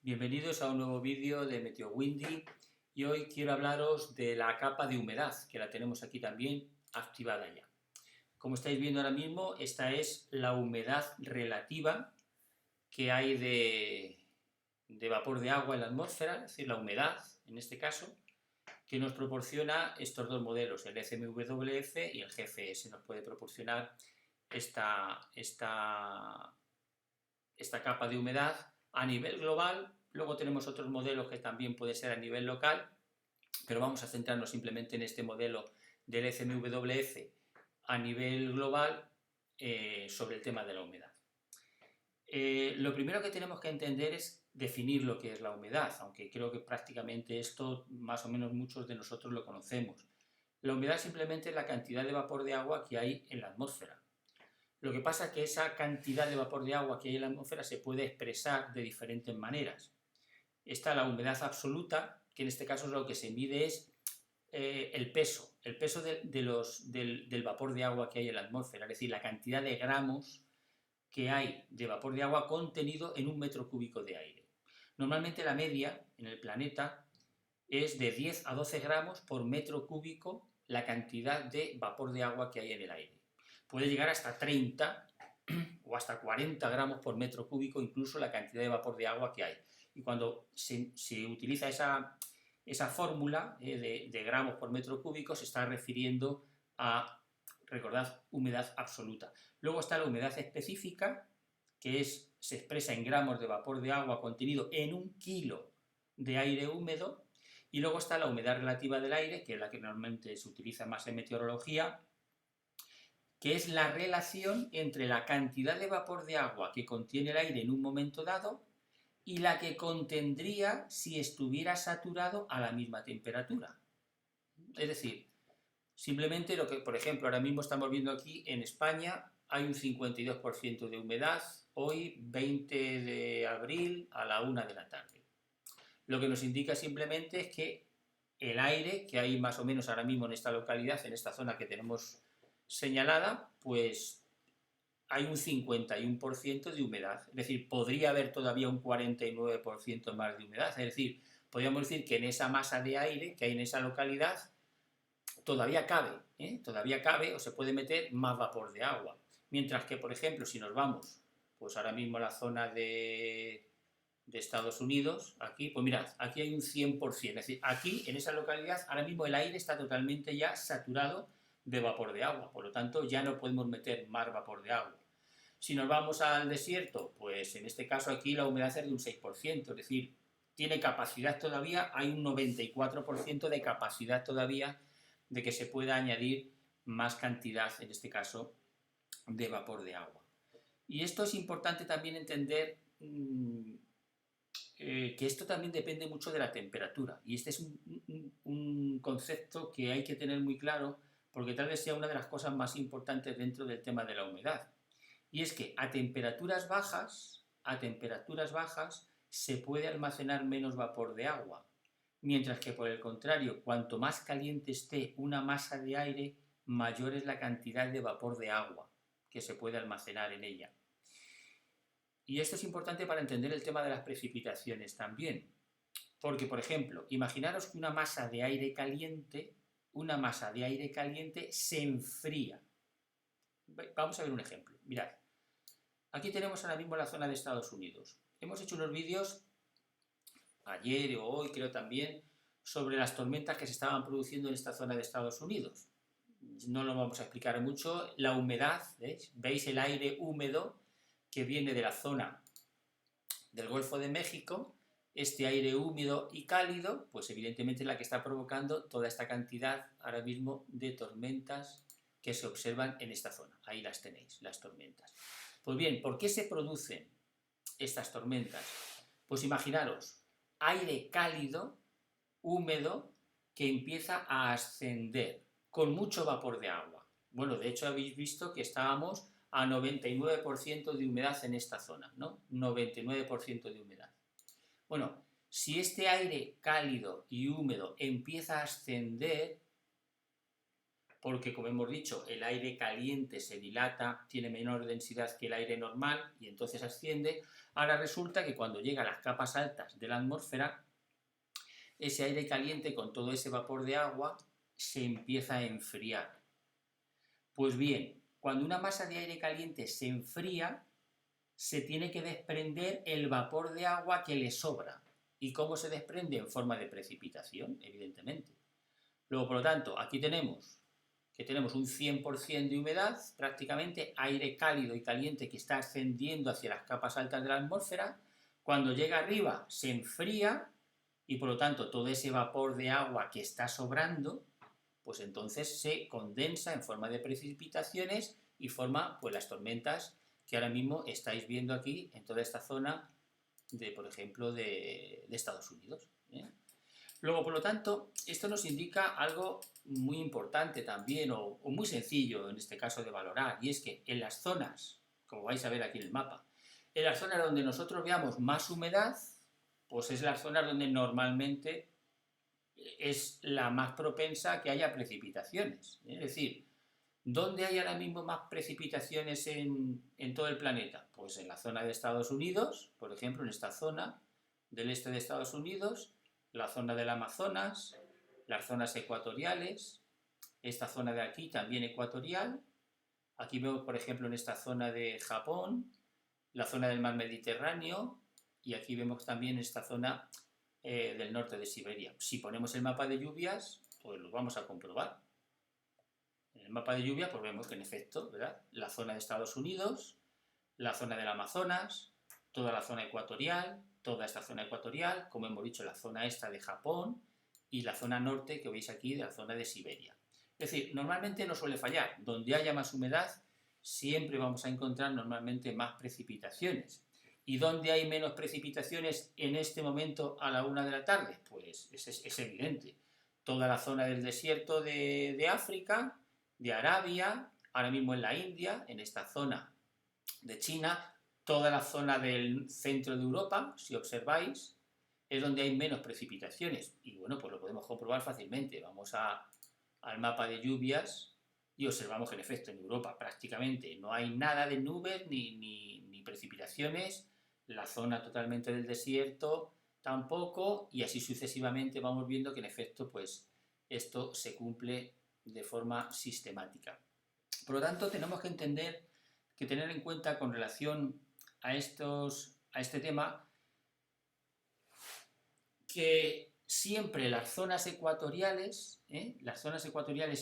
Bienvenidos a un nuevo vídeo de MeteoWindy y hoy quiero hablaros de la capa de humedad, que la tenemos aquí también activada ya. Como estáis viendo ahora mismo, esta es la humedad relativa que hay de vapor de agua en la atmósfera, es decir, la humedad, en este caso, que nos proporciona estos dos modelos, el CMWF y el GFS. Nos puede proporcionar esta capa de humedad a nivel global. Luego tenemos otros modelos que también puede ser a nivel local, pero vamos a centrarnos simplemente en este modelo del CMWF a nivel global sobre el tema de la humedad. Lo primero que tenemos que entender es definir lo que es la humedad, aunque creo que prácticamente esto más o menos muchos de nosotros lo conocemos. La humedad simplemente es la cantidad de vapor de agua que hay en la atmósfera. Lo que pasa es que esa cantidad de vapor de agua que hay en la atmósfera se puede expresar de diferentes maneras. Está la humedad absoluta, que en este caso lo que se mide es el peso del vapor de agua que hay en la atmósfera, es decir, la cantidad de gramos que hay de vapor de agua contenido en un metro cúbico de aire. Normalmente la media en el planeta es de 10 a 12 gramos por metro cúbico la cantidad de vapor de agua que hay en el aire. Puede llegar hasta 30 o hasta 40 gramos por metro cúbico, incluso la cantidad de vapor de agua que hay. Y cuando se utiliza esa fórmula de gramos por metro cúbico, se está refiriendo a, recordad, humedad absoluta. Luego está la humedad específica, que se expresa en gramos de vapor de agua contenido en un kilo de aire húmedo. Y luego está la humedad relativa del aire, que es la que normalmente se utiliza más en meteorología, que es la relación entre la cantidad de vapor de agua que contiene el aire en un momento dado y la que contendría si estuviera saturado a la misma temperatura. Es decir, simplemente lo que, por ejemplo, ahora mismo estamos viendo aquí en España, hay un 52% de humedad, hoy 20 de abril a la 1 de la tarde. Lo que nos indica simplemente es que el aire que hay más o menos ahora mismo en esta localidad, en esta zona que tenemos señalada, pues hay un 51% de humedad. Es decir, podría haber todavía un 49% más de humedad. Es decir, podríamos decir que en esa masa de aire que hay en esa localidad todavía cabe o se puede meter más vapor de agua. Mientras que, por ejemplo, si nos vamos, pues ahora mismo a la zona de Estados Unidos, aquí, pues mirad, aquí hay un 100%, es decir, aquí en esa localidad ahora mismo el aire está totalmente ya saturado de vapor de agua, por lo tanto ya no podemos meter más vapor de agua. Si nos vamos al desierto, pues en este caso aquí la humedad es de un 6%, es decir, tiene capacidad todavía, hay un 94% de capacidad todavía de que se pueda añadir más cantidad, en este caso, de vapor de agua. Y esto es importante también entender que esto también depende mucho de la temperatura. Y este es un concepto que hay que tener muy claro porque tal vez sea una de las cosas más importantes dentro del tema de la humedad. Y es que a temperaturas bajas se puede almacenar menos vapor de agua. Mientras que por el contrario, cuanto más caliente esté una masa de aire, mayor es la cantidad de vapor de agua que se puede almacenar en ella. Y esto es importante para entender el tema de las precipitaciones también. Porque, por ejemplo, imaginaros que una masa de aire caliente se enfría. Vamos a ver un ejemplo. Mirad, aquí tenemos ahora mismo la zona de Estados Unidos. Hemos hecho unos vídeos ayer o hoy, creo también, sobre las tormentas que se estaban produciendo en esta zona de Estados Unidos. No lo vamos a explicar mucho. La humedad, ¿veis el aire húmedo que viene de la zona del Golfo de México? Este aire húmedo y cálido, pues evidentemente es la que está provocando toda esta cantidad ahora mismo de tormentas que se observan en esta zona. Ahí las tenéis, las tormentas. Pues bien, ¿por qué se producen estas tormentas? Pues imaginaros, aire cálido, húmedo, que empieza a ascender con mucho vapor de agua. Bueno, de hecho habéis visto que estábamos a 99% de humedad en esta zona, ¿no? 99% de humedad. Bueno, si este aire cálido y húmedo empieza a ascender, porque como hemos dicho, el aire caliente se dilata, tiene menor densidad que el aire normal y entonces asciende. Ahora resulta que cuando llega a las capas altas de la atmósfera, ese aire caliente con todo ese vapor de agua se empieza a enfriar. Pues bien, cuando una masa de aire caliente se enfría, se tiene que desprender el vapor de agua que le sobra. ¿Y cómo se desprende? En forma de precipitación, evidentemente. Luego, por lo tanto, aquí tenemos que tenemos un 100% de humedad, prácticamente aire cálido y caliente que está ascendiendo hacia las capas altas de la atmósfera. Cuando llega arriba se enfría y por lo tanto todo ese vapor de agua que está sobrando, pues entonces se condensa en forma de precipitaciones y forma pues las tormentas que ahora mismo estáis viendo aquí en toda esta zona de, por ejemplo, de Estados Unidos. Luego, por lo tanto, esto nos indica algo muy importante también, o muy sencillo en este caso de valorar, y es que en las zonas, como vais a ver aquí en el mapa, en las zonas donde nosotros veamos más humedad, pues es la zona donde normalmente es la más propensa a que haya precipitaciones. Es decir, ¿dónde hay ahora mismo más precipitaciones en todo el planeta? Pues en la zona de Estados Unidos, por ejemplo, en esta zona del este de Estados Unidos, la zona del Amazonas, las zonas ecuatoriales, esta zona de aquí también ecuatorial. Aquí vemos, por ejemplo, en esta zona de Japón, la zona del mar Mediterráneo, y aquí vemos también esta zona del norte de Siberia. Si ponemos el mapa de lluvias, pues lo vamos a comprobar. En el mapa de lluvia, pues vemos que en efecto, ¿verdad? La zona de Estados Unidos, la zona del Amazonas, toda la zona ecuatorial, toda esta zona ecuatorial, como hemos dicho, la zona esta de Japón y la zona norte que veis aquí de la zona de Siberia. Es decir, normalmente no suele fallar. Donde haya más humedad, siempre vamos a encontrar normalmente más precipitaciones. ¿Y dónde hay menos precipitaciones en este momento a la 1 de la tarde? Pues es evidente. Toda la zona del desierto de África, de Arabia, ahora mismo en la India, en esta zona de China, toda la zona del centro de Europa, si observáis, es donde hay menos precipitaciones. Y bueno, pues lo podemos comprobar fácilmente. Vamos al mapa de lluvias y observamos que en efecto en Europa prácticamente no hay nada de nubes ni precipitaciones. La zona totalmente del desierto tampoco, y así sucesivamente vamos viendo que en efecto pues esto se cumple de forma sistemática. Por lo tanto, tenemos que entender, que tener en cuenta con relación a este tema, que siempre las zonas ecuatoriales,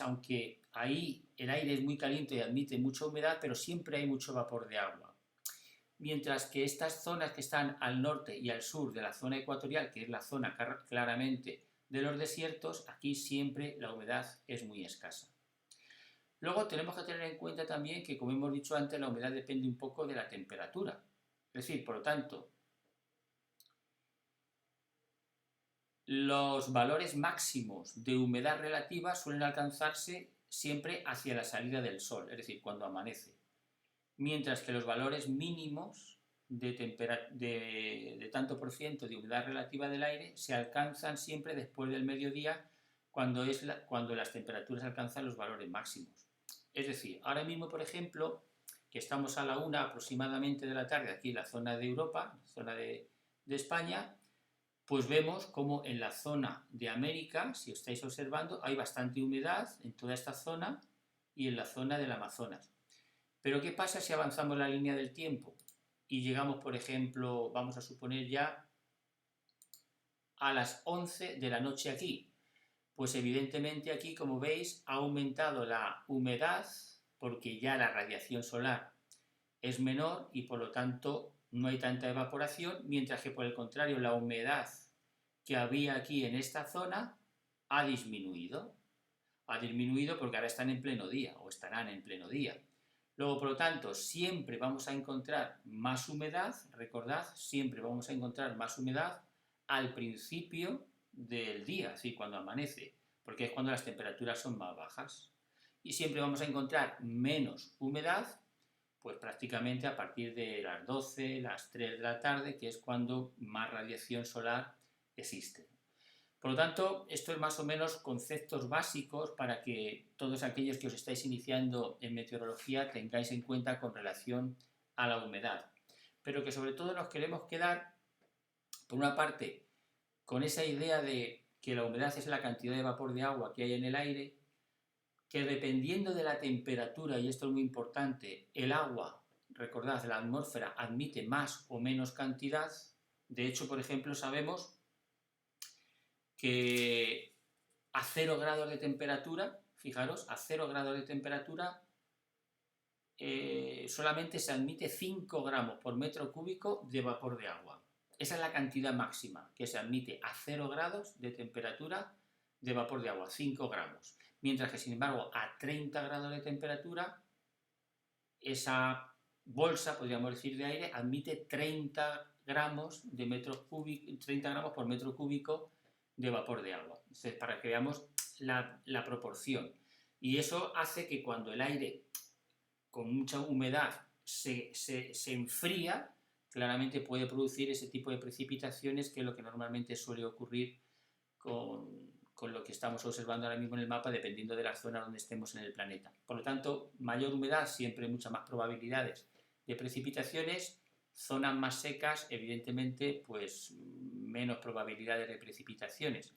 aunque ahí el aire es muy caliente y admite mucha humedad, pero siempre hay mucho vapor de agua. Mientras que estas zonas que están al norte y al sur de la zona ecuatorial, que es la zona claramente de los desiertos, aquí siempre la humedad es muy escasa. Luego tenemos que tener en cuenta también que, como hemos dicho antes, la humedad depende un poco de la temperatura. Es decir, por lo tanto, los valores máximos de humedad relativa suelen alcanzarse siempre hacia la salida del sol, es decir, cuando amanece. Mientras que los valores mínimos de tanto por ciento de humedad relativa del aire se alcanzan siempre después del mediodía, cuando las temperaturas alcanzan los valores máximos. Es decir, ahora mismo, por ejemplo, que estamos a la 1 aproximadamente de la tarde aquí en la zona de Europa, zona de España, pues vemos como en la zona de América, si os estáis observando, hay bastante humedad en toda esta zona y en la zona del Amazonas. Pero ¿qué pasa si avanzamos la línea del tiempo y llegamos, por ejemplo, vamos a suponer ya a las 11 de la noche aquí? Pues evidentemente aquí, como veis, ha aumentado la humedad porque ya la radiación solar es menor y por lo tanto no hay tanta evaporación, mientras que por el contrario la humedad que había aquí en esta zona ha disminuido. Ha disminuido porque ahora están en pleno día o estarán en pleno día. Luego, por lo tanto, siempre vamos a encontrar más humedad, recordad, siempre vamos a encontrar más humedad al principio del día, así cuando amanece, porque es cuando las temperaturas son más bajas. Y siempre vamos a encontrar menos humedad, pues prácticamente a partir de las 12, las 3 de la tarde, que es cuando más radiación solar existe. Por lo tanto, esto es más o menos conceptos básicos para que todos aquellos que os estáis iniciando en meteorología tengáis en cuenta con relación a la humedad. Pero que sobre todo nos queremos quedar, por una parte, con esa idea de que la humedad es la cantidad de vapor de agua que hay en el aire, que dependiendo de la temperatura, y esto es muy importante, el agua, recordad, la atmósfera admite más o menos cantidad. De hecho, por ejemplo, sabemos que a 0 grados de temperatura, fijaros, a 0 grados de temperatura solamente se admite 5 gramos por metro cúbico de vapor de agua. Esa es la cantidad máxima que se admite a 0 grados de temperatura de vapor de agua, 5 gramos. Mientras que, sin embargo, a 30 grados de temperatura, esa bolsa, podríamos decir, de aire admite 30 gramos, 30 gramos por metro cúbico de vapor de agua. Entonces, para que veamos la proporción. Y eso hace que cuando el aire con mucha humedad se enfría, claramente puede producir ese tipo de precipitaciones, que es lo que normalmente suele ocurrir con lo que estamos observando ahora mismo en el mapa, dependiendo de la zona donde estemos en el planeta. Por lo tanto, mayor humedad, siempre muchas más probabilidades de precipitaciones. Zonas más secas, evidentemente, pues menos probabilidades de precipitaciones.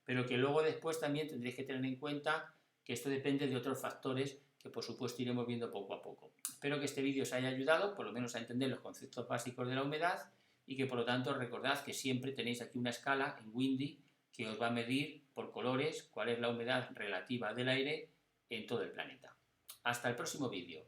Pero que luego después también tendréis que tener en cuenta que esto depende de otros factores que por supuesto iremos viendo poco a poco. Espero que este vídeo os haya ayudado, por lo menos a entender los conceptos básicos de la humedad, y que por lo tanto recordad que siempre tenéis aquí una escala en Windy que os va a medir por colores cuál es la humedad relativa del aire en todo el planeta. Hasta el próximo vídeo.